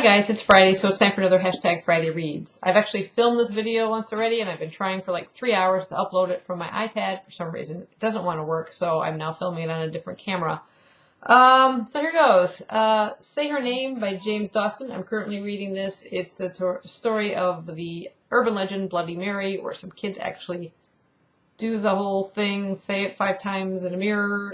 Hi guys, it's Friday, so it's time for another hashtag Friday Reads. I've actually filmed this video once already, and I've been trying for like 3 hours to upload it from my iPad. For some reason, it doesn't want to work, so I'm now filming it on a different camera. So here goes. Say Her Name by James Dawson. I'm currently reading this. It's the story of the urban legend Bloody Mary, where some kids actually do the whole thing, say it 5 times in a mirror.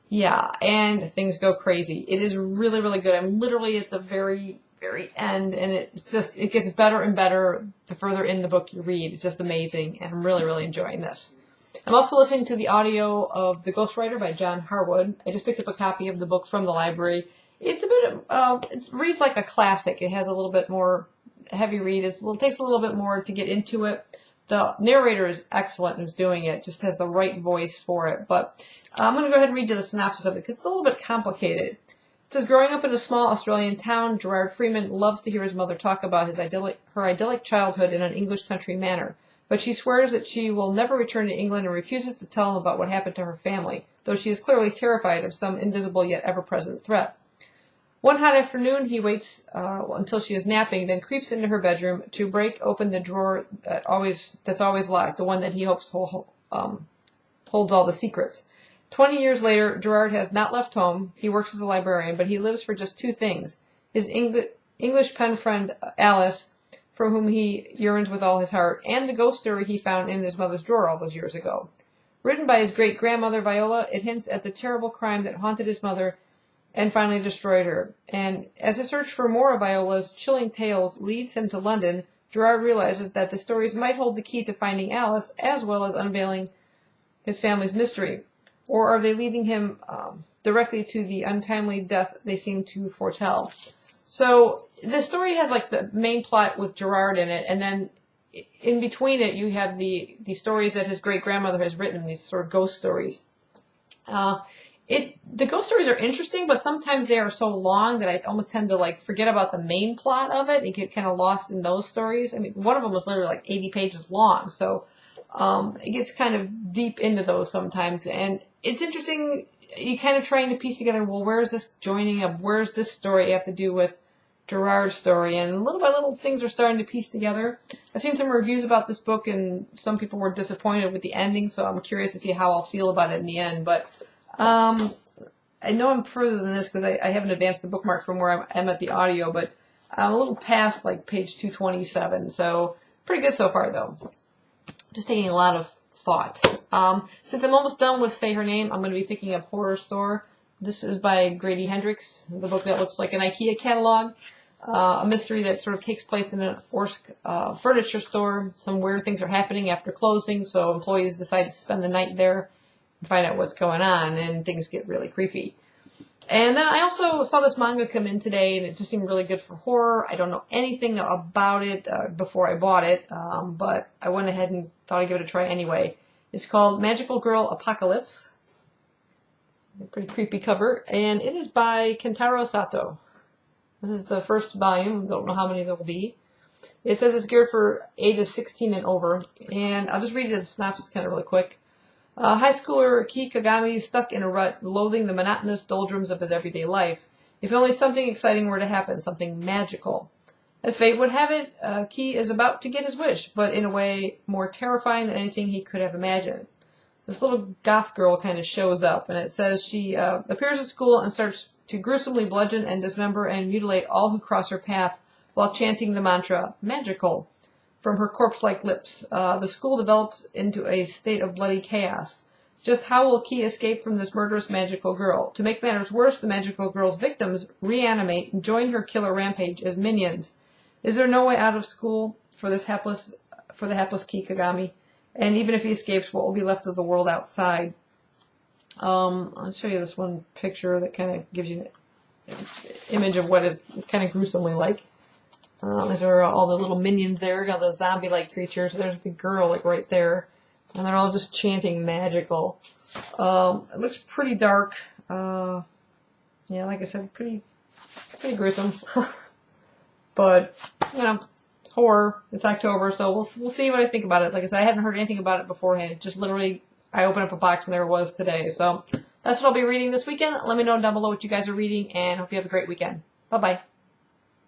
Yeah, and things go crazy. It is really, really good. I'm literally at the very, very end, and it gets better and better the further in the book you read. It's just amazing, and I'm really, really enjoying this. I'm also listening to the audio of The Ghostwriter by John Harwood. I just picked up a copy of the book from the library. It's a bit, it reads like a classic. It has a little bit more heavy read. It takes a little bit more to get into it. The narrator is excellent who's doing it, just has the right voice for it. But I'm going to go ahead and read you the synopsis of it because it's a little bit complicated. It says, growing up in a small Australian town, Gerard Freeman loves to hear his mother talk about her idyllic childhood in an English country manner. But she swears that she will never return to England and refuses to tell him about what happened to her family, though she is clearly terrified of some invisible yet ever-present threat. One hot afternoon, he waits until she is napping, then creeps into her bedroom to break open the drawer that's always locked, the one that he hopes holds all the secrets. 20 years later, Gerard has not left home. He works as a librarian, but he lives for just 2 things. His English pen friend, Alice, from whom he yearns with all his heart, and the ghost story he found in his mother's drawer all those years ago. Written by his great-grandmother, Viola, it hints at the terrible crime that haunted his mother and finally destroyed her. And as a search for more of Viola's chilling tales leads him to London, Gerard realizes that the stories might hold the key to finding Alice, as well as unveiling his family's mystery. Or are they leading him directly to the untimely death they seem to foretell? So the story has like the main plot with Gerard in it, and then in between it you have the stories that his great-grandmother has written, these sort of ghost stories. The ghost stories are interesting, but sometimes they are so long that I almost tend to like forget about the main plot of it and get kind of lost in those stories. I mean, one of them was literally like 80 pages long, so it gets kind of deep into those sometimes, and it's interesting. You kind of trying to piece together, well, where's this joining up? Where's this story have to do with Gerard's story? And little by little, things are starting to piece together. I've seen some reviews about this book, and some people were disappointed with the ending, so I'm curious to see how I'll feel about it in the end. But I know I'm further than this because I haven't advanced the bookmark from where I'm at the audio, but I'm a little past like page 227, so pretty good so far, though. Just taking a lot of thought. Since I'm almost done with Say Her Name, I'm going to be picking up Horror Store. This is by Grady Hendrix, the book that looks like an IKEA catalog. A mystery that sort of takes place in an Orsk furniture store. Some weird things are happening after closing, so employees decide to spend the night there and find out what's going on, and things get really creepy. And then I also saw this manga come in today, and it just seemed really good for horror. I don't know anything about it before I bought it, but I went ahead and thought I'd give it a try anyway. It's called Magical Girl Apocalypse. A pretty creepy cover, and it is by Kentaro Sato. This is the first volume. Don't know how many there will be. It says it's geared for ages 16 and over, and I'll just read you the synopsis kind of really quick. High schooler Ki Kagami is stuck in a rut, loathing the monotonous doldrums of his everyday life. If only something exciting were to happen, something magical. As fate would have it, Ki is about to get his wish, but in a way more terrifying than anything he could have imagined. This little goth girl kind of shows up, and it says she appears at school and starts to gruesomely bludgeon and dismember and mutilate all who cross her path while chanting the mantra, magical, from her corpse-like lips. The school develops into a state of bloody chaos. Just how will Ki escape from this murderous magical girl? To make matters worse, the magical girl's victims reanimate and join her killer rampage as minions. Is there no way out of school for the hapless Ki Kagami? And even if he escapes, what will be left of the world outside? I'll show you this one picture that kind of gives you an image of what it's kind of gruesomely like. There are all the little minions there, got the zombie-like creatures. There's the girl, like, right there. And they're all just chanting magical. It looks pretty dark. Yeah, like I said, pretty gruesome. But, you know, horror. It's October, so we'll see what I think about it. Like I said, I haven't heard anything about it beforehand. It just literally, I opened up a box and there it was today. So that's what I'll be reading this weekend. Let me know down below what you guys are reading, and hope you have a great weekend. Bye-bye.